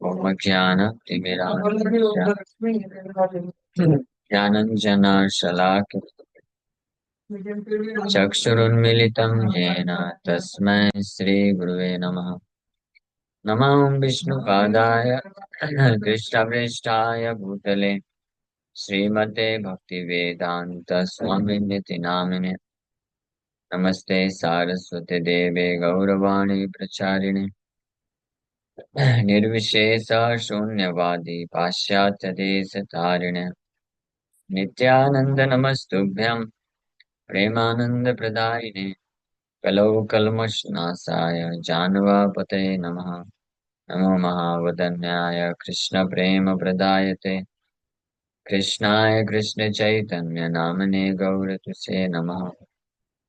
ओम ज्ञानञ्जनशलाकया चक्षुरुन्मीलितं येन तस्मै श्रीगुरुवे नमः। नमः विष्णुपादाय कृष्णप्रेष्ठाय भूतले श्रीमते भक्तिवेदान्त स्वामिनिति नामिने। नमस्ते सारस्वते देवे गौरवाणी प्रचारिणे निर्विशेष शून्यवादी पाश्चात्य देश तारिणे नित्यानंद नमस्तुभ्यं प्रेमानंद प्रदायिने कलौ कल्मषनाशाय जानवापतये नमः। नमो महावदन्याय कृष्ण प्रेम प्रदायते कृष्णाय कृष्ण चैतन्य नामने गौरतुसे नमः।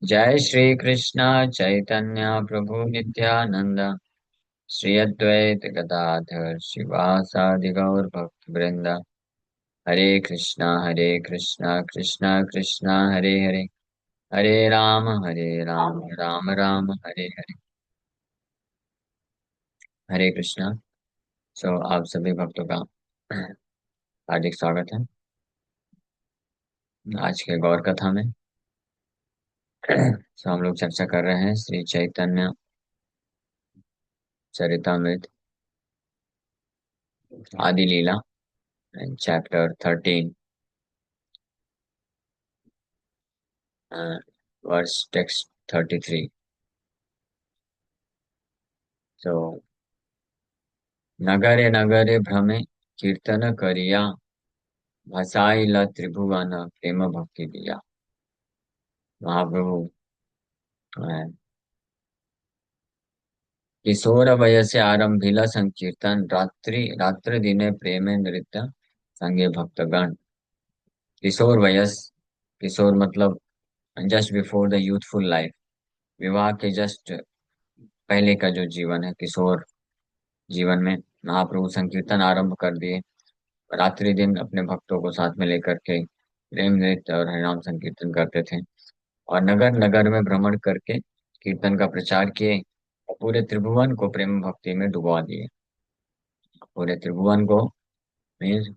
जय श्री कृष्ण चैतन्य प्रभु नित्यानंद श्री अद्वैत गदाधर शिवासादि गौर भक्त वृंद। हरे कृष्णा कृष्णा कृष्णा हरे हरे हरे राम राम राम हरे हरे। हरे कृष्णा। आप सभी भक्तों का हार्दिक स्वागत है आज के गौर कथा में। हम लोग चर्चा कर रहे हैं श्री चैतन्य चरितमृत आदि लीला चैप्टर 13 वर्स टेक्स्ट 33। तो नगरे नगरे भ्रमे कीर्तन करिया भसाइला त्रिभुवन प्रेम भक्ति दिया। महाप्रभु किशोर वयसे आरंभिला संकीर्तन रात्रि रात्र दिने प्रेमे नृत्य संगे भक्तगण। किशोर वयस, किशोर मतलब just before the youthful life, विवाह के जस्ट पहले का जो जीवन है किशोर जीवन में महाप्रभु संकीर्तन आरंभ कर दिए। रात्रि दिन अपने भक्तों को साथ में लेकर के प्रेम नृत्य और हरिनाम संकीर्तन करते थे और नगर नगर में भ्रमण करके कीर्तन का प्रचार किए और पूरे त्रिभुवन को प्रेम भक्ति में डुबा दिए। पूरे त्रिभुवन को मीन्स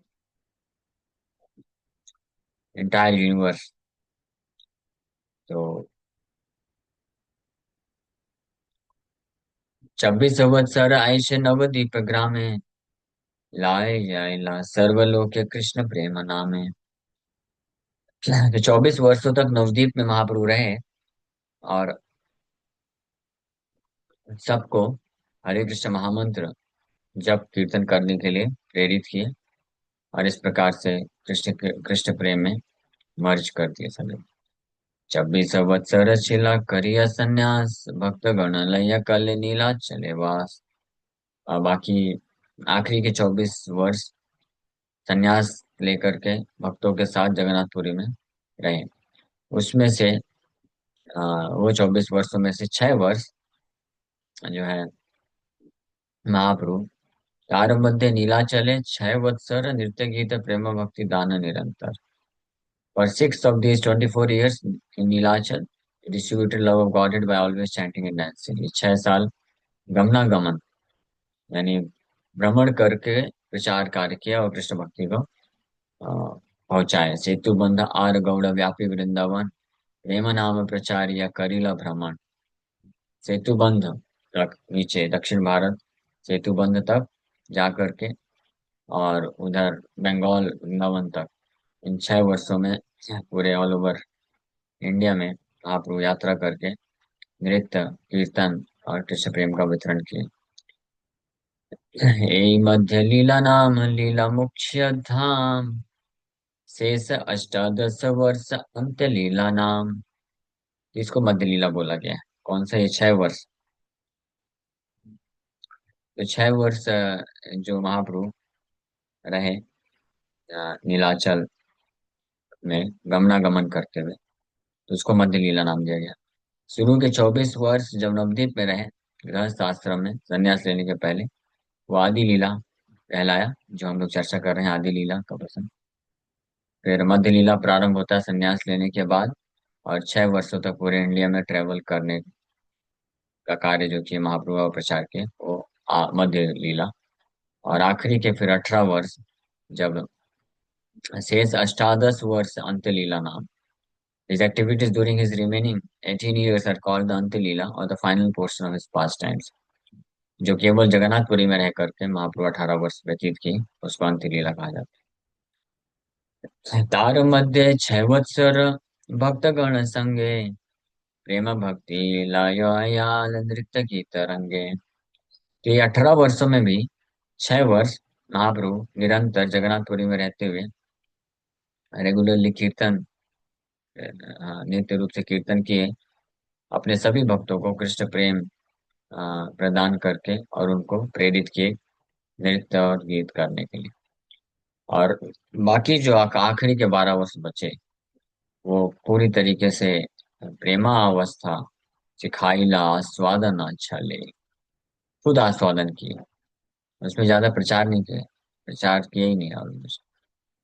एंटायर यूनिवर्स। तो 26 संवत्सर आयुष्य नवदीप ग्रामे लाए जाइला सर्वलोके कृष्ण प्रेम नामे। तो 24 वर्षों तक नवदीप में महाप्रभु रहे और सबको हरे कृष्ण महामंत्र जप कीर्तन करने के लिए प्रेरित किए और इस प्रकार से कृष्ण कृष्ण प्रेम में मर्ज कर दिए सभी। 26 संवत्सर छिला करिया संन्यास भक्त गण लय कल नीला चले वास। और बाकी आखिरी के 24 वर्ष संन्यास लेकर के भक्तों के साथ जगन्नाथपुरी में रहे। उसमें से वो 24 वर्षों में से 6 वर्ष जो है महाप्रभु तार मध्य नीलाचले 6 वत्सर नृत्य गीत प्रेम भक्ति दान निरंतर। For 6 of these 24 years in Nilachal, he distributed love of Godhead by always chanting and dancing. ये 6 साल गमनागमन यानी भ्रमण करके प्रचार कार्य किया और कृष्ण भक्ति को पहुंचाए। सेतु बंध आर गौड़ व्यापी वृंदावन प्रेम नाम प्रचार या करीला भ्रमण। सेतु बंध तक नीचे दक्षिण भारत सेतु बंध तक जा करके और उधर बंगाल वृंदावन तक इन 6 वर्षों में पूरे ऑल ओवर इंडिया में महाप्रभु यात्रा करके नृत्य कीर्तन और कृष्ण प्रेम का वितरण किए। ए मध्य लीला नाम लीला मुख्य धाम शेष अष्टादश वर्ष अंत्य लीला नाम। इसको मध्य लीला बोला गया है। कौन सा? ये 6 वर्ष। तो 6 वर्ष जो महाप्रभु रहे नीलाचल में गमनागमन करते हुए, तो उसको मध्य लीला नाम दिया गया। शुरू के 24 वर्ष जब नवद्वीप में रहे गृहस्थ आश्रम में संन्यास लेने के पहले, वो आदि लीला कहलाया, जो हम लोग चर्चा कर रहे हैं आदि लीला का प्रसंग। फिर मध्य लीला प्रारंभ होता है संन्यास लेने के बाद और 6 वर्षों तक पूरे इंडिया में ट्रेवल करने का कार्य जो किए महाप्रभु और प्रचार किए वो मध्य लीला। और आखिरी के फिर 18 वर्ष, जब शेष अष्टादश वर्ष अंत्यलीला नाम। His activities during his remaining 18 years are called the Antya-Leela or the final portion of his pastimes। जो केवल जगन्नाथपुरी में रह करके महाप्रभु 18 वर्ष व्यतीत की, उसको अंत्यलीला कहा जाता है। तार मध्य 6 वत्सर भक्तगण संगे, प्रेम भक्ति लयाल नृत्य की तरंगे। तो ये 18 वर्षों में भी 6 वर्ष महाप्रभु निरंतर जगन्नाथपुरी में रहते हुए रेगुलरली कीर्तन, नित्य रूप से कीर्तन किए, अपने सभी भक्तों को कृष्ण प्रेम प्रदान करके और उनको प्रेरित किए नृत्य और गीत करने के लिए। और बाकी जो आखिरी के 12 वर्ष बचे, वो पूरी तरीके से प्रेमा अवस्था सिखाइला आस्वादन अच्छा ले, खुद आस्वादन किए, उसमें ज्यादा प्रचार नहीं किया, प्रचार किया ही नहीं ऑलमोस्ट।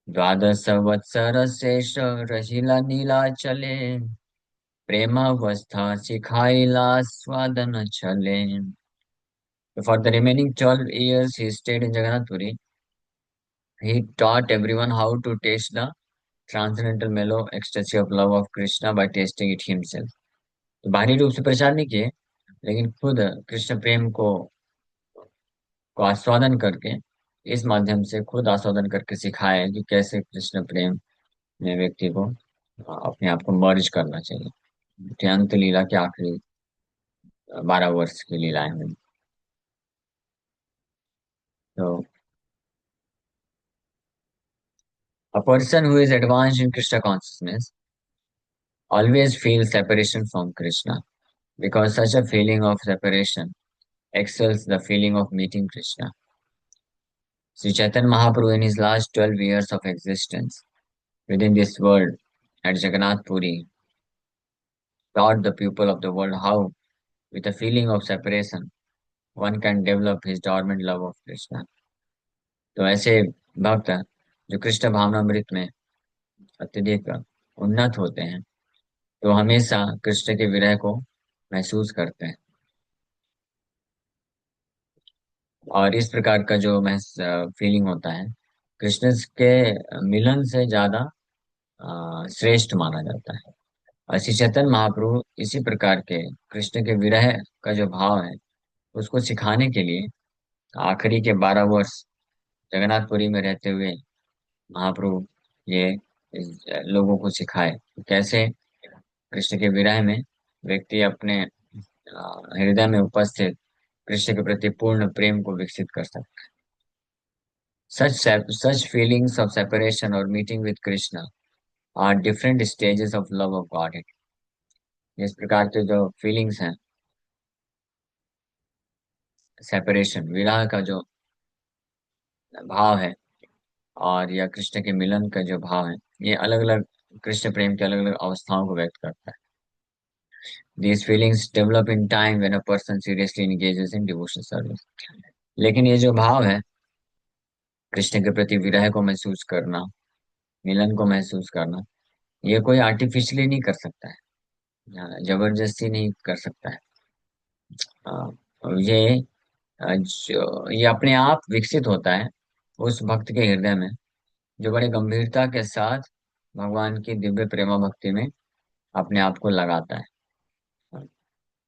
12 वत्सर शेष रहिला नीला चले, प्रेमावस्था सिखाइला स्वादन चले। For the remaining 12 years he stayed in Jagannath Puri. He taught everyone how to taste the transcendental mellow ecstasy of love of Krishna by tasting it himself। तो बाहरी रूप से प्रचार नहीं किए, लेकिन खुद कृष्ण प्रेम को आस्वादन करके, इस माध्यम से खुद आस्वादन करके सिखाया कि कैसे कृष्ण प्रेम में व्यक्ति को अपने आप को मर्ज करना चाहिए। तो अंत लीला के आखिरी 12 वर्ष की लीलाएं हुई। तो a person who is advanced in Krishna consciousness always feels separation from Krishna, because such a feeling of separation excels the feeling of meeting Krishna। Sri Chaitanya Mahaprabhu, in his last 12 years of existence within this world at Jagannath Puri, taught the people of the world how, with a feeling of separation, one can develop his dormant love of Krishna। तो ऐसे भक्त जो कृष्ण भावनामृत में अत्यधिक उन्नत होते हैं, तो हमेशा कृष्ण के विरह को महसूस करते हैं। और इस प्रकार का जो फीलिंग होता है, कृष्ण के मिलन से ज्यादा श्रेष्ठ माना जाता है। और श्री चैतन्य महाप्रभु इसी प्रकार के कृष्ण के विरह का जो भाव है, उसको सिखाने के लिए आखिरी के 12 वर्ष जगन्नाथपुरी में रहते हुए महाप्रभु ये लोगों को सिखाए कैसे कृष्ण के विरह में व्यक्ति अपने हृदय में उपस्थित कृष्ण के प्रति पूर्ण प्रेम को विकसित कर सकता है। Such feelings of separation or meeting with Krishna are different stages of love of Godhead। इस प्रकार के जो फीलिंग्स हैं, सेपरेशन विरह का जो भाव है, और या कृष्ण के मिलन का जो भाव है, ये अलग अलग कृष्ण प्रेम की अलग अलग अवस्थाओं को व्यक्त करता है। These feelings develop in time when a person seriously engages in devotional service। लेकिन ये जो भाव है, कृष्ण के प्रति विरह को महसूस करना, मिलन को महसूस करना, ये कोई आर्टिफिशियली नहीं कर सकता है, जबरदस्ती नहीं कर सकता है। ये ये अपने आप विकसित होता है उस भक्त के हृदय में, जो बड़े गंभीरता के साथ भगवान की दिव्य प्रेमा भक्ति में अपने आप को लगाता है।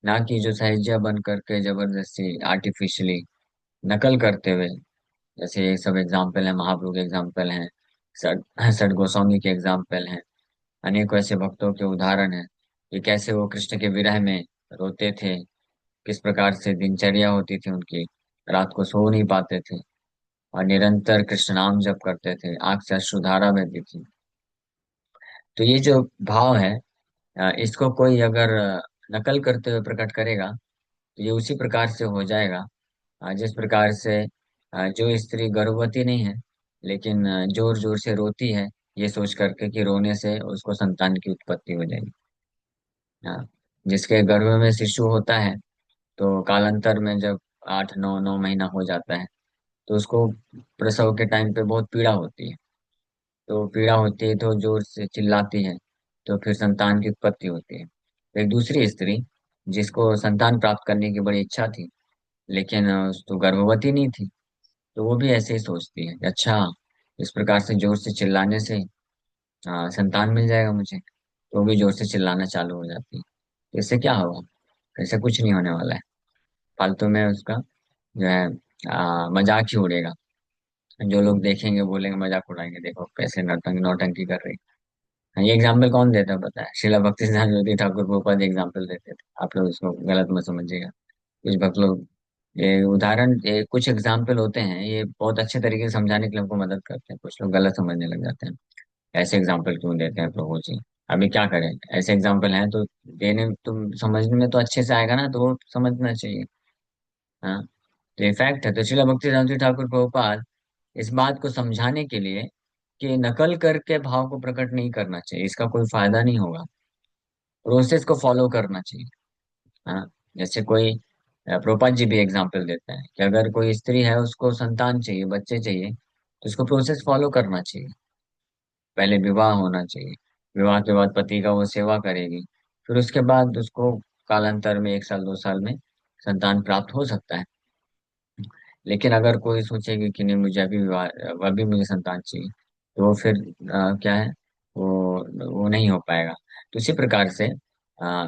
ना कि जो सहज बन करके जबरदस्ती आर्टिफिशियली नकल करते हुए, जैसे ये सब एग्जाम्पल है, महाप्रभु के एग्जाम्पल हैं, सट सट गोस्वामी के एग्जाम्पल हैं, अनेकों ऐसे भक्तों के उदाहरण हैं कि कैसे वो कृष्ण के विरह में रोते थे, किस प्रकार से दिनचर्या होती थी उनकी, रात को सो नहीं पाते थे और निरंतर कृष्ण नाम जप करते थे, आंख से अश्रुधारा बहती थी। तो ये जो भाव है, इसको कोई अगर नकल करते हुए प्रकट करेगा, तो ये उसी प्रकार से हो जाएगा जिस प्रकार से जो स्त्री गर्भवती नहीं है, लेकिन जोर जोर से रोती है, ये सोच करके कि रोने से उसको संतान की उत्पत्ति हो जाएगी। हाँ, जिसके गर्भ में शिशु होता है, तो कालांतर में जब 8 9 9 महीना हो जाता है, तो उसको प्रसव के टाइम पे बहुत पीड़ा होती है। तो पीड़ा होती है तो जोर से चिल्लाती है, तो फिर संतान की उत्पत्ति होती है। एक दूसरी स्त्री जिसको संतान प्राप्त करने की बड़ी इच्छा थी, लेकिन तो गर्भवती नहीं थी, तो वो भी ऐसे ही सोचती है कि अच्छा, इस प्रकार से जोर से चिल्लाने से संतान मिल जाएगा मुझे। तो वो भी जोर से चिल्लाना चालू हो जाती है। तो इससे क्या होगा? इससे कुछ नहीं होने वाला है। फालतू में उसका जो है मजाक ही उड़ेगा। जो लोग देखेंगे बोलेंगे, मजाक उड़ाएंगे, देखो कैसे नौटंकी कर रही है। हाँ, ये एग्जाम्पल कौन देता है पता है? श्रीला भक्ति सिद्धांत ज्योति ठाकुर प्रभुपाद एग्जाम्पल देते थे। आप लोग इसको गलत मत समझिएगा। कुछ भक्त लोग ये उदाहरण, ये कुछ एग्जाम्पल होते हैं, ये बहुत अच्छे तरीके से समझाने के लिए हमको मदद करते हैं। कुछ लोग गलत समझने लग जाते हैं। ऐसे एग्जाम्पल क्यों देते हैं प्रभु जी? अभी क्या करें? ऐसे एग्जाम्पल हैं तो देने, तुम समझने में तो अच्छे से आएगा ना, तो वो समझना चाहिए। हाँ, तो ये फैक्ट है। तो श्रीला भक्ति सिद्धांत ठाकुर प्रभुपाद इस बात को समझाने के लिए कि नकल करके भाव को प्रकट नहीं करना चाहिए, इसका कोई फायदा नहीं होगा, प्रोसेस को फॉलो करना चाहिए। हाँ, जैसे कोई प्रोपात जी भी एग्जाम्पल देते हैं कि अगर कोई स्त्री है, उसको संतान चाहिए, बच्चे चाहिए, तो उसको प्रोसेस फॉलो करना चाहिए। पहले विवाह होना चाहिए, विवाह के बाद पति का वो सेवा करेगी, फिर उसके बाद उसको कालांतर में 1 साल 2 साल में संतान प्राप्त हो सकता है। लेकिन अगर कोई सोचेगी कि नहीं, मुझे अभी विवाह, अभी मुझे संतान चाहिए, तो वो फिर क्या है, वो नहीं हो पाएगा। तो इसी प्रकार से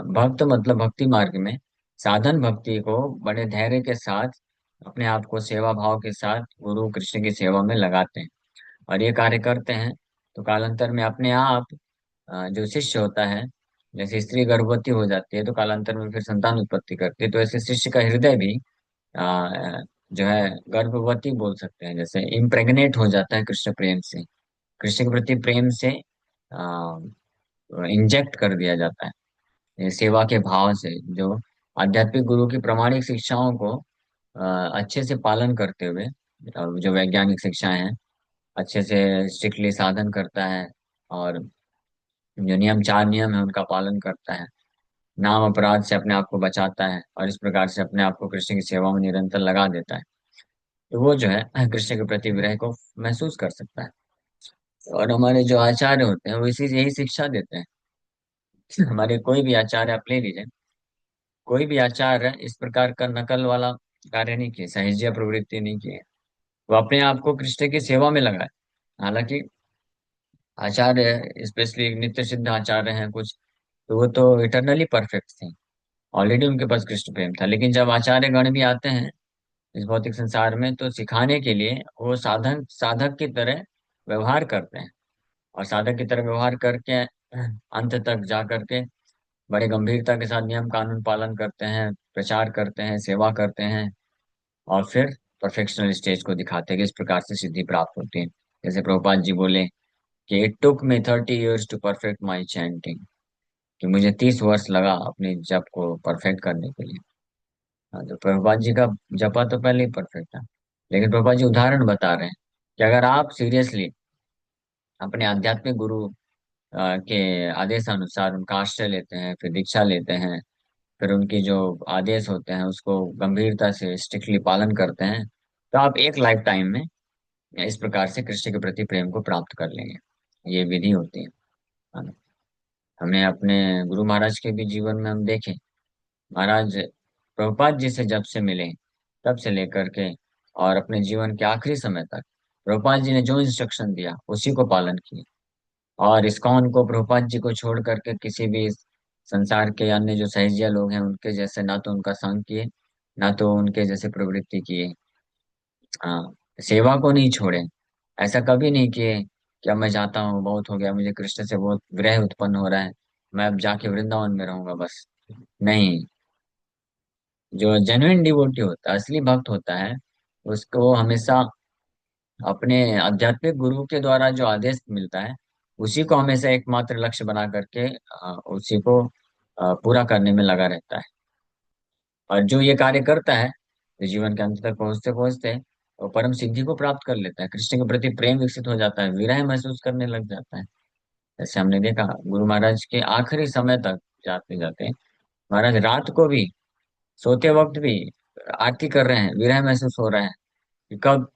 भक्त मतलब भक्ति मार्ग में साधन भक्ति को बड़े धैर्य के साथ, अपने आप को सेवा भाव के साथ गुरु कृष्ण की सेवा में लगाते हैं और ये कार्य करते हैं। तो कालांतर में अपने आप जो शिष्य होता है, जैसे स्त्री गर्भवती हो जाती है तो कालांतर में फिर संतान उत्पत्ति करती है, तो ऐसे शिष्य का हृदय भी जो है गर्भवती बोल सकते हैं, जैसे इम्प्रेग्नेट हो जाता है कृष्ण प्रेम से, कृष्ण के प्रति प्रेम से इंजेक्ट कर दिया जाता है। ये सेवा के भाव से जो आध्यात्मिक गुरु की प्रामाणिक शिक्षाओं को अच्छे से पालन करते हुए, जो वैज्ञानिक शिक्षाएं हैं, अच्छे से स्ट्रिक्टली साधन करता है, और जो नियम, 4 नियम है, उनका पालन करता है, नाम अपराध से अपने आप को बचाता है, और इस प्रकार से अपने आप को कृष्ण की सेवा में निरंतर लगा देता है, तो वो जो है कृष्ण के प्रति विरह को महसूस कर सकता है। और हमारे जो आचार्य होते हैं वो इसी यही शिक्षा देते हैं। हमारे कोई भी आचार्य आप ले लीजिए, कोई भी आचार्य इस प्रकार का नकल वाला कार्य नहीं किए, सहेजिया प्रवृत्ति नहीं किए। वो अपने आप को कृष्ण की सेवा में लगाए। हालांकि आचार्य, स्पेशली नित्य सिद्ध आचार्य हैं कुछ, तो वो तो इटरनली परफेक्ट थे, ऑलरेडी उनके पास कृष्ण प्रेम था। लेकिन जब आचार्य गण भी आते हैं इस भौतिक संसार में, तो सिखाने के लिए वो साधक साधक की तरह व्यवहार करते हैं, और साधक की तरह व्यवहार करके अंत तक जा करके बड़े गंभीरता के साथ नियम कानून पालन करते हैं, प्रचार करते हैं, सेवा करते हैं, और फिर परफेक्शनल स्टेज को दिखाते हैं कि इस प्रकार से सिद्धि प्राप्त होती है। जैसे प्रभुपाद जी बोले कि it took me 30 years to perfect my chanting, कि मुझे 30 वर्ष लगा अपने जप को परफेक्ट करने के लिए। हाँ, तो प्रभुपाद जी का जपा तो पहले ही परफेक्ट था। लेकिन प्रभुपाद जी उदाहरण बता रहे हैं कि अगर आप सीरियसली अपने आध्यात्मिक गुरु के आदेश अनुसार उनका आश्रय लेते हैं, फिर दीक्षा लेते हैं, फिर उनकी जो आदेश होते हैं उसको गंभीरता से स्ट्रिक्टली पालन करते हैं, तो आप एक लाइफ टाइम में इस प्रकार से कृष्ण के प्रति प्रेम को प्राप्त कर लेंगे। ये विधि होती है ना? हमें अपने गुरु महाराज के भी जीवन में हम देखें, महाराज प्रभुपाद जी से जब से मिले तब से लेकर के और अपने जीवन के आखिरी समय तक प्रभुपाद जी ने जो इंस्ट्रक्शन दिया उसी को पालन किए। और इस्कॉन को प्रभुपाद जी को छोड़ करके किसी भी संसार के अन्य जो सहजिया लोग हैं उनके जैसे ना तो उनका संग किए, ना तो उनके जैसे प्रवृत्ति किए। हाँ, सेवा को नहीं छोड़े। ऐसा कभी नहीं किए कि अब मैं जाता हूँ, बहुत हो गया, मुझे कृष्ण से बहुत विरह उत्पन्न हो रहा है, मैं अब जाके वृंदावन में रहूंगा बस। नहीं, जो जेन्युइन डिवोटी होता है, असली भक्त होता है, उसको हमेशा अपने आध्यात्मिक गुरु के द्वारा जो आदेश मिलता है उसी को हमेशा एकमात्र लक्ष्य बना करके उसी को पूरा करने में लगा रहता है। और जो ये कार्य करता है, तो जीवन के अंत तक पहुंचते पहुंचते वो परम सिद्धि को प्राप्त कर लेता है, कृष्ण के प्रति प्रेम विकसित हो जाता है, विरह महसूस करने लग जाता है। जैसे हमने देखा गुरु महाराज के आखिरी समय तक जाते जाते महाराज रात को भी, सोते वक्त भी आरती कर रहे हैं, विरह महसूस हो रहा है कि कब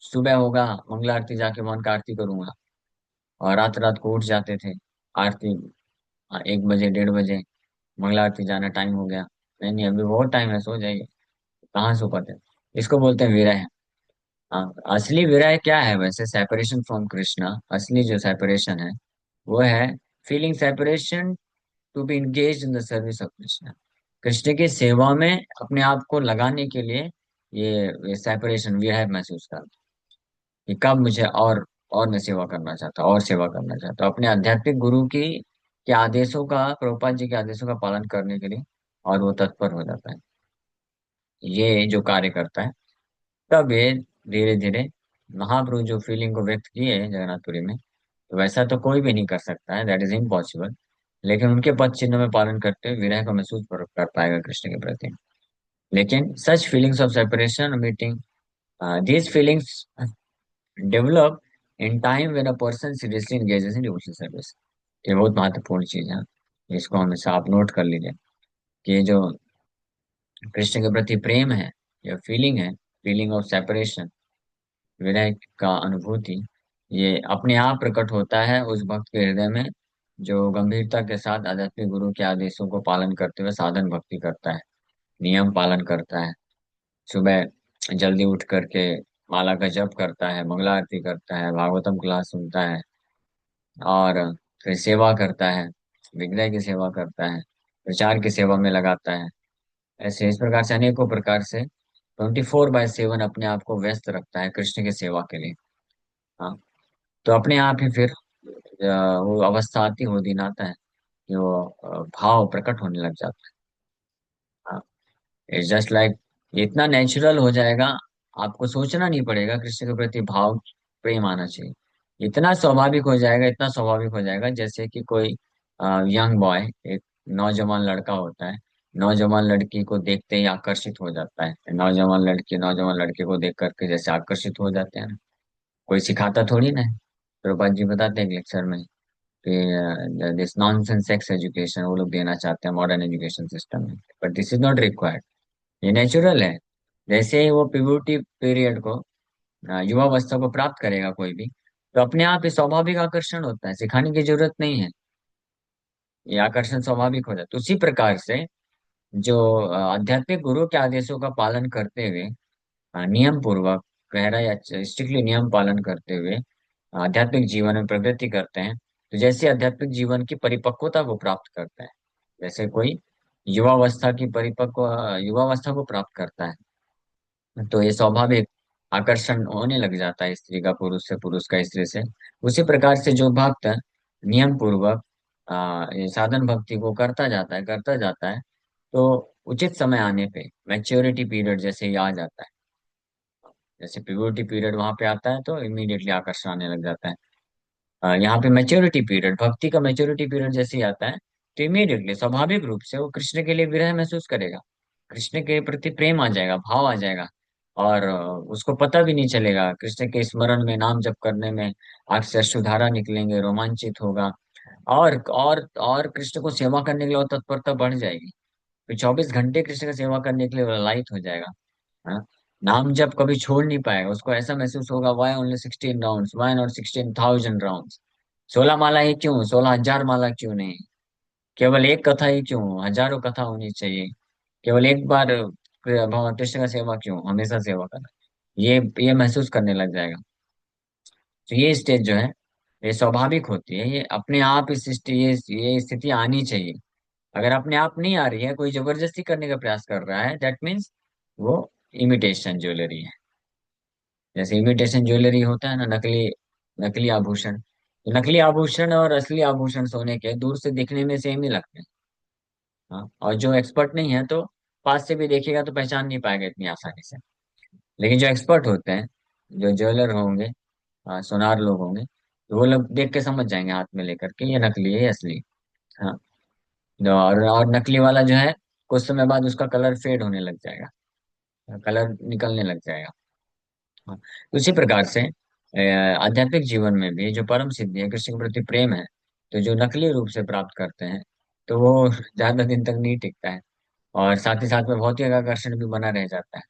सुबह होगा, मंगला आरती जाके भगवान का आरती करूंगा। और रात रात को उठ जाते थे आरती, 1 बजे 1:30 बजे, मंगला आरती जाना टाइम हो गया, नहीं नहीं अभी बहुत टाइम है, सो जाइए। कहाँ सो पाते? इसको बोलते हैं विरह। असली विरह क्या है वैसे? सेपरेशन फ्रॉम कृष्णा, असली जो सेपरेशन है वो है feeling separation to be engage in the service of Krishna. Krishna की सेवा में अपने आप को लगाने के लिए ये सेपरेशन विरह महसूस करना कि कब मुझे और मैं सेवा करना चाहता हूँ, और सेवा करना चाहता हूँ अपने आध्यात्मिक गुरु की के आदेशों का, प्रभुपाद जी के आदेशों का पालन करने के लिए, और वो तत्पर हो जाता है, ये जो कार्य करता है। तब ये धीरे धीरे महाप्रभु जो फीलिंग को व्यक्त किए हैं जगन्नाथपुरी में, तो वैसा तो कोई भी नहीं कर सकता है, दैट इज इम्पॉसिबल। लेकिन उनके पद चिन्ह में पालन करते हुए विरह को महसूस कर पाएगा कृष्ण के प्रति। लेकिन such feelings of separation meeting, these feelings develop in time when a person seriously engages in devotional service। ये बहुत महत्वपूर्ण चीज है, इसको हमेशा आप नोट कर लीजिए कि ये जो कृष्ण के प्रति प्रेम है या फीलिंग है, फीलिंग ऑफ सेपरेशन, विरह का अनुभूति, ये अपने आप प्रकट होता है उस भक्त के हृदय में जो गंभीरता के साथ आध्यात्मिक गुरु के आदेशों को पालन करते हुए साधन भक्ति करता है, नियम पालन करता है, सुबह जल्दी उठ करके माला का जप करता है, मंगला आरती करता है, भागवतम क्लास सुनता है, और फिर सेवा करता है, विग्रह की सेवा करता है, प्रचार की सेवा में लगाता है। ऐसे इस प्रकार से अनेकों प्रकार से 24/7 अपने आप को व्यस्त रखता है कृष्ण की सेवा के लिए। हाँ, तो अपने आप ही फिर वो अवस्था आती, वो दिन आता है कि वो भाव प्रकट होने लग जाता है। इट्स जस्ट लाइक, इतना नेचुरल हो जाएगा, आपको सोचना नहीं पड़ेगा कृष्ण के प्रति भाव, प्रेम आना चाहिए। इतना स्वाभाविक हो जाएगा, इतना स्वाभाविक हो जाएगा, जैसे कि कोई यंग बॉय, एक नौजवान लड़का होता है, नौजवान लड़की को देखते ही आकर्षित हो जाता है, नौजवान लड़की नौजवान लड़के को देख करके जैसे आकर्षित हो जाते हैं ना, कोई सिखाता थोड़ी ना है। प्रभुपाद जी बताते हैं लेक्चर में कि दिस नॉनसेंस सेक्स एजुकेशन वो लोग देना चाहते हैं मॉडर्न एजुकेशन सिस्टम में, but this is not required, ये नेचुरल है। जैसे ही वो प्यूबर्टी पीरियड को, युवावस्था को प्राप्त करेगा कोई भी, तो अपने आप ही स्वाभाविक आकर्षण होता है, सिखाने की जरूरत नहीं है, ये आकर्षण स्वाभाविक हो जाता है। तो उसी प्रकार से जो आध्यात्मिक गुरु के आदेशों का पालन करते हुए, नियम पूर्वक, गहरा या स्ट्रिक्टली नियम पालन करते हुए आध्यात्मिक जीवन में प्रगति करते हैं, तो जैसे आध्यात्मिक जीवन की परिपक्वता को प्राप्त करता है, जैसे कोई युवावस्था को प्राप्त करता है, तो ये स्वाभाविक आकर्षण होने लग जाता है स्त्री का पुरुष से, पुरुष का स्त्री से। उसी प्रकार से जो भक्त नियम पूर्वक ये साधन भक्ति को करता जाता है, तो उचित समय आने पे मैच्योरिटी पीरियड जैसे ही आ जाता है, जैसे प्यूबर्टी पीरियड वहां पे आता है तो इमीडिएटली आकर्षण आने लग जाता है। यहाँ पे मैच्योरिटी पीरियड, भक्ति का मैच्योरिटी पीरियड जैसे ही आता है, तो इमीडिएटली स्वाभाविक रूप से वो कृष्ण के लिए विरह महसूस करेगा, कृष्ण के प्रति प्रेम आ जाएगा, भाव आ जाएगा, और उसको पता भी नहीं चलेगा, कृष्ण के स्मरण में, नाम जप करने में आंख से अश्रुधारा निकलेंगे, रोमांचित होगा, और कृष्ण को सेवा करने के लिए और तत्परता बढ़ जाएगी, फिर 24 घंटे कृष्ण की सेवा करने के लिए लाइट हो जाएगा। हाँ? नाम जब कभी छोड़ नहीं पाएगा, उसको ऐसा महसूस होगा, why only 16 rounds, why not 16,000 rounds, 16 माला ही क्यों, 16,000 माला क्यों नहीं, केवल एक कथा ही क्यों, हजारों कथा होनी चाहिए, केवल एक बार भगवान कृष्ण का सेवा क्यों, हमेशा सेवा करना, ये महसूस करने लग जाएगा। तो ये स्टेज जो है, ये स्वाभाविक होती है, ये अपने आप इस ये स्थिति आनी चाहिए। अगर अपने आप नहीं आ रही है, कोई जबरदस्ती करने का प्रयास कर रहा है, दैट मीन्स वो इमिटेशन ज्वेलरी है। जैसे इमिटेशन ज्वेलरी होता है ना, नकली नकली आभूषण, तो नकली आभूषण और असली आभूषण सोने के दूर से दिखने में सेम ही लगते हैं। हाँ, और जो एक्सपर्ट नहीं है तो पास से भी देखेगा तो पहचान नहीं पाएगा इतनी आसानी से। लेकिन जो एक्सपर्ट होते हैं, जो ज्वेलर होंगे, सुनार लोग होंगे, तो वो लोग देख के समझ जाएंगे हाथ में लेकर के ये नकली है, ये असली। हाँ, और नकली वाला जो है, कुछ समय बाद उसका कलर फेड होने लग जाएगा, कलर निकलने लग जाएगा। हाँ, तो उसी प्रकार से आध्यात्मिक जीवन में भी जो परम सिद्धि है, कृष्ण के प्रति प्रेम है, तो जो नकली रूप से प्राप्त करते हैं, तो वो ज्यादा दिन तक नहीं टिकता है, और साथ ही साथ में भौतिक आकर्षण भी बना रह जाता है।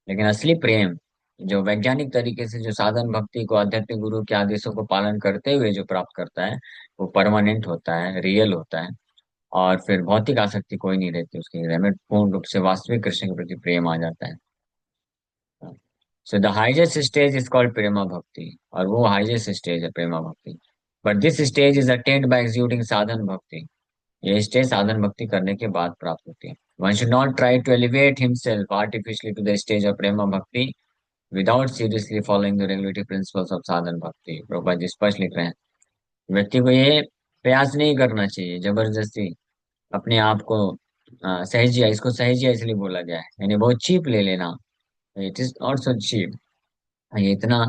लेकिन असली प्रेम, जो वैज्ञानिक तरीके से जो साधन भक्ति को आध्यात्मिक गुरु के आदेशों को पालन करते हुए जो प्राप्त करता है, वो परमानेंट होता है, रियल होता है, और फिर भौतिक आसक्ति कोई नहीं रहती उसके हृदय में, पूर्ण रूप से वास्तविक कृष्ण के प्रति प्रेम आ जाता है। So the highest stage is called prema bhakti, और वो हाईएस्ट स्टेज है prema bhakti. But this stage is attained by executing sadhan bhakti. ये स्टेज साधन भक्ति करने के बाद प्राप्त होती है। One should not try to elevate himself artificially to the stage of prema bhakti without seriously following the regulatory principles of sadhan bhakti. Prabhupada ji स्पष्ट लिख रहे हैं, व्यक्ति को ये प्रयास नहीं करना चाहिए जबरदस्ती अपने आप को सहेजिया, इसको सहेजिया इसलिए बोला गया है, यानी बहुत चीप ले लेना। It is not so cheap, ये इतना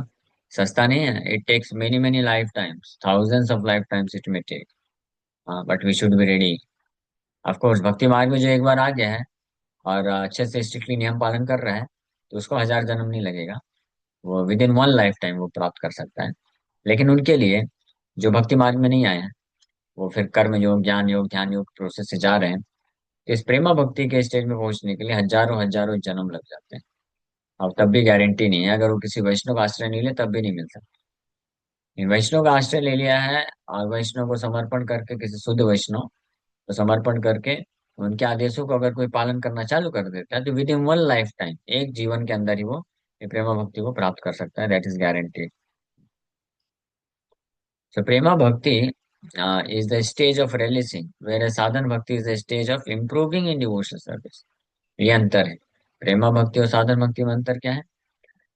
सस्ता नहीं है। It takes many many life times, thousands of life times it may take, but we should be ready. Of course भक्ति मार्ग में जो एक बार आ गया है और अच्छे से स्ट्रिक्टली नियम पालन कर रहा है, तो उसको हजार जन्म नहीं लगेगा, वो with in one life time वो प्राप्त कर सकता है। लेकिन उनके लिए जो भक्ति मार्ग में नहीं आए हैं, वो फिर कर्म योग, ज्ञान योग, ध्यान योग प्रोसेस से जा रहे हैं, तो इस प्रेमा भक्ति के स्टेज में पहुंचने के लिए हजारों हजारों जन्म लग जाते हैं। और तब भी गारंटी नहीं है, अगर वो किसी वैष्णव का आश्रय नहीं ले तब भी नहीं मिल सकता। इन वैष्णव का आश्रय ले लिया है और वैष्णव को समर्पण करके, किसी शुद्ध वैष्णव को समर्पण करके उनके आदेशों को अगर कोई पालन करना चालू कर देता है, तो with in one life time, एक जीवन के अंदर ही वो ये प्रेमा भक्ति को प्राप्त कर सकता है। That is guaranteed. So prema bhakti is the stage of releasing, whereas साधन भक्ति is the stage of improving in devotional service। ये अंतर है। प्रेमा भक्ति और साधन भक्ति में अंतर क्या है?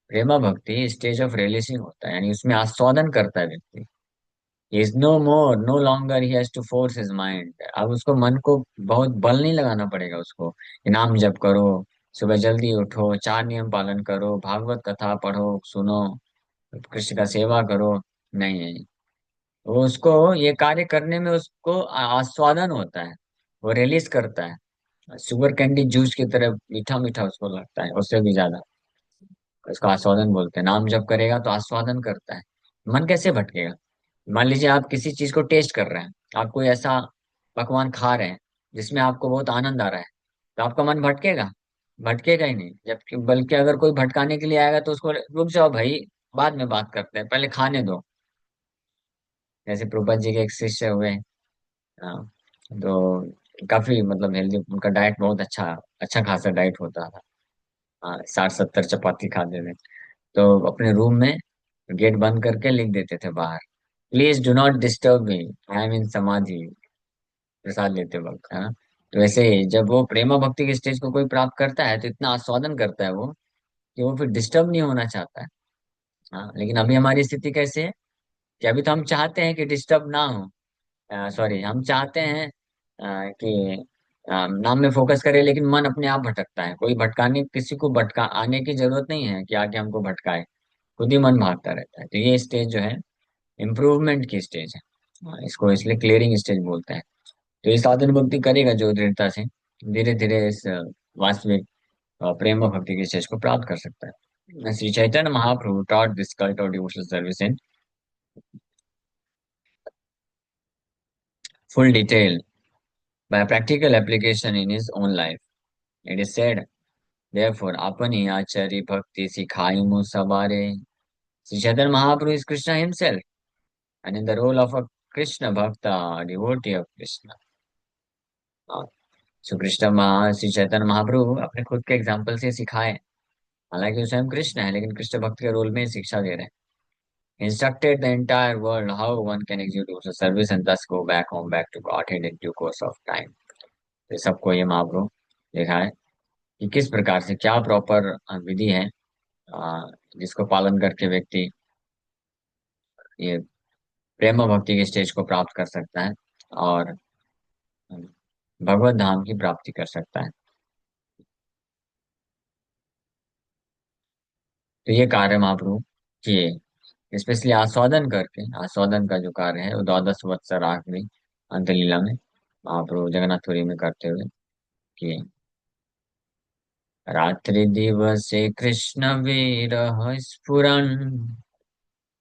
प्रेमा भक्ति स्टेज ऑफ रिलीजिंग होता है, यानी उसमें आस्वादन करता है व्यक्ति। Is no more, no longer he has to force his mind. अब उसको मन को बहुत बल नहीं लगाना पड़ेगा उसको, कि नाम जप करो, सुबह जल्दी उठो, चार नियम पालन करो, भागवत कथा पढ़ो सुनो, कृष्ण का सेवा करो। नहीं नहीं, वो उसको ये कार्य करने में उसको आस्वादन होता है, वो रिलीज करता है। शुगर कैंडी जूस की तरह मीठा मीठा उसको लगता है, उससे भी ज्यादा। इसको आस्वादन बोलते हैं। नाम जब करेगा तो आस्वादन करता है। मन कैसे भटकेगा? मान लीजिए आप किसी चीज को टेस्ट कर रहे हैं, आप कोई ऐसा पकवान खा रहे हैं जिसमें आपको बहुत आनंद आ रहा है, तो आपका मन भटकेगा? भटकेगा ही नहीं। जबकि बल्कि अगर कोई भटकाने के लिए आएगा तो उसको रुक जाओ भाई, बाद में बात करते हैं, पहले खाने दो। जैसे प्रभुपाद जी के एक शिष्य हुए, हाँ, तो काफी मतलब हेल्दी, उनका डाइट बहुत अच्छा, अच्छा खासा डाइट होता था। हाँ, 60-70 चपाती खाते थे। तो अपने रूम में गेट बंद करके लिख देते थे बाहर, please do not disturb me, I am in samadhi, प्रसाद लेते वक्त। हाँ, तो वैसे ही जब वो प्रेमा भक्ति के स्टेज को कोई प्राप्त करता है, तो इतना आस्वादन करता है वो, कि वो फिर डिस्टर्ब नहीं होना चाहता है। हाँ, लेकिन अभी हमारी स्थिति कैसे है कि अभी तो हम चाहते हैं कि डिस्टर्ब ना हो, सॉरी, हम चाहते हैं कि नाम में फोकस करें, लेकिन मन अपने आप भटकता है। कोई भटकाने, किसी को भटका आने की जरूरत नहीं है कि आके हमको भटकाए, खुद ही मन भागता रहता है। तो ये स्टेज जो है इम्प्रूवमेंट की स्टेज है। इसको इसलिए क्लियरिंग स्टेज बोलते हैं। तो ये साधन भक्ति करेगा जो दृढ़ता से, धीरे धीरे इस वास्तविक प्रेम भक्ति की स्टेज को प्राप्त कर सकता है। Shri Chaitanya Mahaprabhu taught this cult of devotional service in full detail by practical application in his own life. It is said, therefore, apani achari bhakti sikhai mu sabare. Sri Chaitanya Mahaprabhu is Krishna himself, and in the role of a Krishna Bhakta, devotee of Krishna. सो कृष्ण श्री चैतन्य महाप्रभु अपने खुद के example से सिखाए। हालांकि वो स्वयं कृष्ण है, लेकिन कृष्ण भक्त के रोल में शिक्षा दे रहे हैं। Instructed the entire world how one can execute service and thus go back home back to Godhead in due course of time। तो सबको ये महाप्रभु दिखाए कि किस प्रकार से क्या प्रॉपर विधि है, अ, जिसको पालन करके व्यक्ति ये प्रेम भक्ति के स्टेज को प्राप्त कर सकता है और भगवत धाम की प्राप्ति कर सकता है। तो ये कार्य महाप्रभु किए, स्पेशली आस्वादन करके। आस्वादन का जो कार्य है वो द्वादश वत्सर आखिरी अंतलीला में महाप्रभु जगन्नाथपुरी में करते हुए किए। रात्रि दिवसे कृष्ण विरह स्फुरन,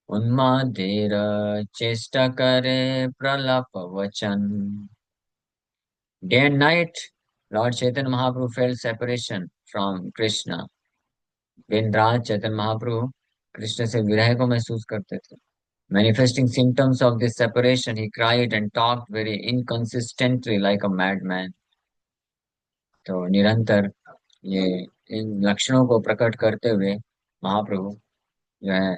उन्मादेर चेष्टा करे प्रलाप वचन। Day and night Lord Chaitanya Mahaprabhu felt separation from Krishna. दिन रात चैतन्य महाप्रभु कृष्ण से विरह को महसूस करते थे। Manifesting symptoms of this separation, he cried and talked very inconsistently like a madman। तो निरंतर ये इन लक्षणों को प्रकट करते हुए महाप्रभु जो है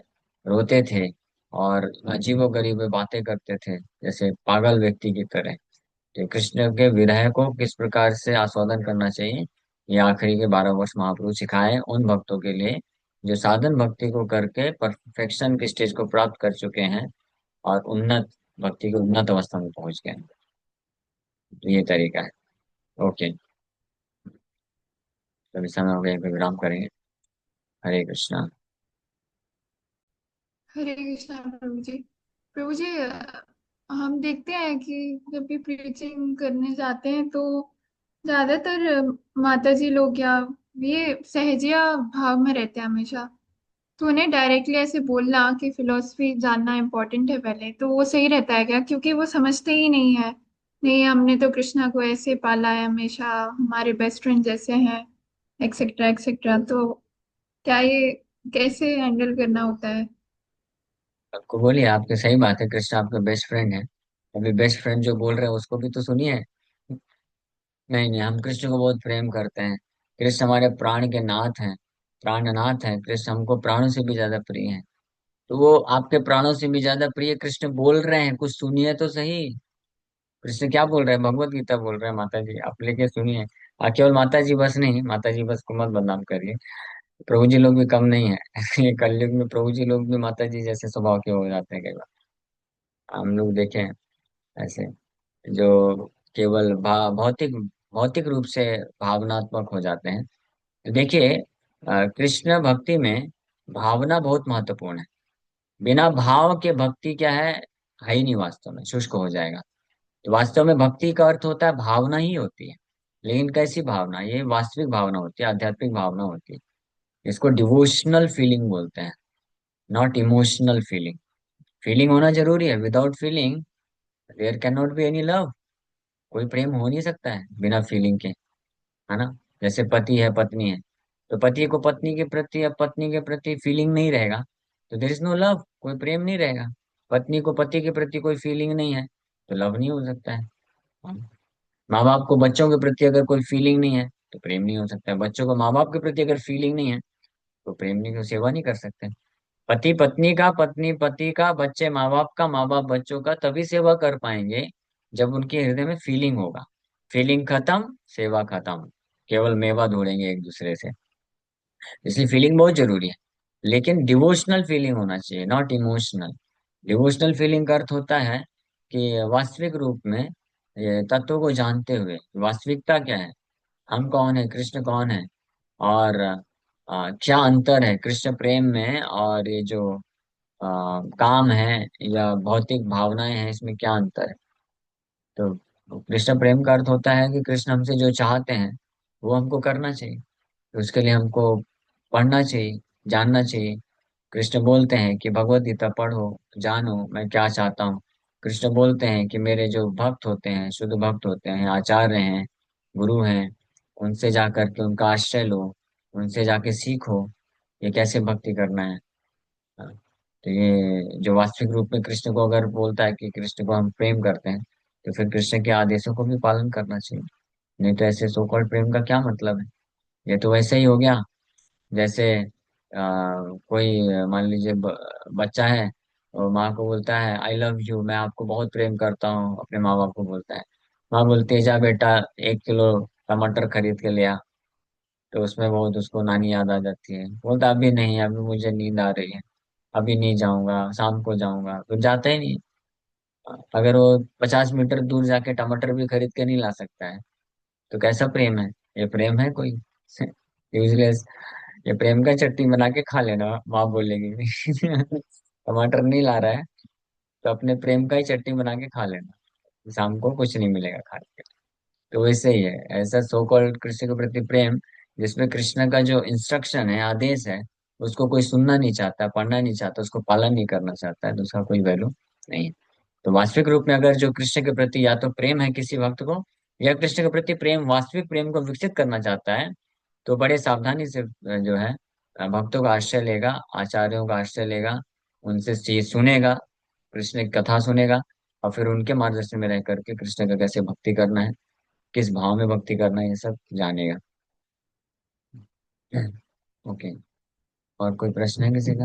रोते थे और अजीबोगरीब बातें करते थे, जैसे पागल व्यक्ति की तरह। तो कृष्ण के विरह को किस प्रकार से आस्वादन करना चाहिए, ये आखिरी के 12 वर्ष महाप्रभु सिखाए उन भक्तों के लिए जो साधन भक्ति को करके परफेक्शन की स्टेज को प्राप्त कर चुके हैं और उन्नत भक्ति की उन्नत अवस्था में पहुंच गए हैं। तो ये तरीका है। ओके, तो इस समय हो गया, विराम करेंगे। हरे कृष्णा। हरे कृष्णा प्रभु जी। प्रभु जी, हम देखते हैं कि जब भी प्रीचिंग करने जाते हैं तो ज्यादातर माता जी लोग या ये सहजिया भाव में रहते हैं हमेशा। तो उन्हें डायरेक्टली ऐसे बोलना कि फिलोसफी जानना इम्पोर्टेंट है पहले, तो वो सही रहता है क्या? क्योंकि वो समझते ही नहीं है। नहीं, हमने तो कृष्णा को ऐसे पाला है, हमेशा हमारे बेस्ट फ्रेंड जैसे हैं, एक्सेट्रा एक्सेट्रा। तो क्या ये कैसे हैंडल करना होता है? आपको बोलिए, आपकी सही बात है, कृष्ण आपका बेस्ट फ्रेंड है। अभी बेस्ट फ्रेंड जो बोल रहे हैं उसको भी तो सुनिए। नहीं नहीं, हम कृष्ण को बहुत प्रेम करते हैं। कृष्ण हमारे प्राण के नाथ हैं, प्राणनाथ हैं। कृष्ण हमको प्राणों से भी ज्यादा प्रिय हैं। तो वो आपके प्राणों से भी ज्यादा प्रिय कृष्ण बोल रहे हैं, कुछ सुनिए तो सही। कृष्ण क्या बोल रहे हैं, भगवत गीता बोल रहे हैं माता जी, आप लेके सुनिए। केवल माता जी बस नहीं, माता जी बस को मत बदनाम करिए। प्रभु जी लोग भी कम नहीं है। ये कलयुग में प्रभु जी लोग भी माता जी जैसे स्वभाव के हो जाते हैं कई बार। हम लोग देखें ऐसे, जो केवल भौतिक भौतिक रूप से भावनात्मक हो जाते हैं। तो देखिए, कृष्ण भक्ति में भावना बहुत महत्वपूर्ण है। बिना भाव के भक्ति क्या है ही नहीं, वास्तव में शुष्क हो जाएगा। तो वास्तव में भक्ति का अर्थ होता है भावना ही होती है। लेकिन कैसी भावना, ये वास्तविक भावना होती है, आध्यात्मिक भावना होती है। इसको डिवोशनल फीलिंग बोलते हैं, नॉट इमोशनल फीलिंग। फीलिंग होना जरूरी है, without feeling there can not be any love. कोई प्रेम हो नहीं सकता है बिना फीलिंग के, है ना। जैसे पति है पत्नी है, तो पति को पत्नी के प्रति या पत्नी के प्रति फीलिंग नहीं रहेगा, तो देर इज नो लव, कोई प्रेम नहीं रहेगा। पत्नी को पति के प्रति कोई फीलिंग नहीं है, तो लव नहीं हो सकता है। माँ बाप को बच्चों के प्रति अगर कोई फीलिंग नहीं है, तो प्रेम नहीं हो सकता है। बच्चों को माँ बाप के प्रति अगर फीलिंग नहीं है, तो प्रेम नहीं, तो सेवा नहीं कर सकते। पति पत्नी का, पत्नी पति का, बच्चे माँ बाप का, माँ बाप बच्चों का तभी सेवा कर पाएंगे जब उनके हृदय में फीलिंग होगा। फीलिंग खत्म, सेवा खत्म, केवल मेवा ढूंढेंगे एक दूसरे से। इसलिए फीलिंग बहुत जरूरी है, लेकिन डिवोशनल फीलिंग होना चाहिए, नॉट इमोशनल। डिवोशनल फीलिंग का अर्थ होता है कि वास्तविक रूप में ये तत्व को जानते हुए, वास्तविकता क्या है, हम कौन है, कृष्ण कौन है, और क्या अंतर है कृष्ण प्रेम में और ये जो काम है या भौतिक भावनाएं हैं, इसमें क्या अंतर है। तो कृष्ण प्रेम का अर्थ होता है कि कृष्ण हमसे जो चाहते हैं वो हमको करना चाहिए। तो उसके लिए हमको पढ़ना चाहिए, जानना चाहिए। कृष्ण बोलते हैं कि भगवत गीता पढ़ो, जानो मैं क्या चाहता हूँ। कृष्ण बोलते हैं कि मेरे जो भक्त होते हैं, शुद्ध भक्त होते हैं, आचार्य हैं, गुरु हैं, उनसे जा करके उनका आश्रय लो, उनसे जाके सीखो ये कैसे भक्ति करना है। हाँ, तो ये जो वास्तविक रूप में कृष्ण को अगर बोलता है कि कृष्ण को हम प्रेम करते हैं, तो फिर कृष्ण के आदेशों को भी पालन करना चाहिए। नहीं तो ऐसे सो कॉल्ड प्रेम का क्या मतलब है। ये तो वैसे ही हो गया जैसे कोई मान लीजिए बच्चा है और माँ को बोलता है आई लव यू, मैं आपको बहुत प्रेम करता हूँ, अपने माँ बाप को बोलता है। माँ बोलती है जा बेटा 1 किलो टमाटर खरीद के ले आ। तो उसमें बहुत उसको नानी याद आ जाती है, बोलता अभी नहीं, अभी मुझे नींद आ रही है, अभी नहीं जाऊंगा, शाम को जाऊंगा, तो जाता ही नहीं। अगर वो 50 मीटर दूर जाके टमाटर भी खरीद के नहीं ला सकता है, तो कैसा प्रेम है। ये प्रेम है कोई? यूजलेस। ये प्रेम का चटनी बना के खा लेना, माँ बोलेगी। टमाटर नहीं ला रहा है, तो अपने प्रेम का ही चटनी बना के खा लेना, शाम को कुछ नहीं मिलेगा खा के। तो वैसे ही है, ऐसा सो कॉल्ड कृष्ण के प्रति प्रेम जिसमें कृष्ण का जो इंस्ट्रक्शन है, आदेश है, उसको कोई सुनना नहीं चाहता, पढ़ना नहीं चाहता, उसको पालन नहीं करना चाहता है, तो उसका कोई वैल्यू नहीं है। तो वास्तविक रूप में अगर जो कृष्ण के प्रति या तो प्रेम है किसी भक्त को, या कृष्ण के प्रति प्रेम, वास्तविक प्रेम को विकसित करना चाहता है, तो बड़े सावधानी से जो है भक्तों का आश्रय लेगा, आचार्यों का आश्रय लेगा, उनसे चीज सुनेगा, कृष्ण की कथा सुनेगा, और फिर उनके मार्गदर्शन में रह करके कृष्ण का कैसे भक्ति करना है, किस भाव में भक्ति करना है, ये सब जानेगा। ओके। और कोई प्रश्न है किसी का?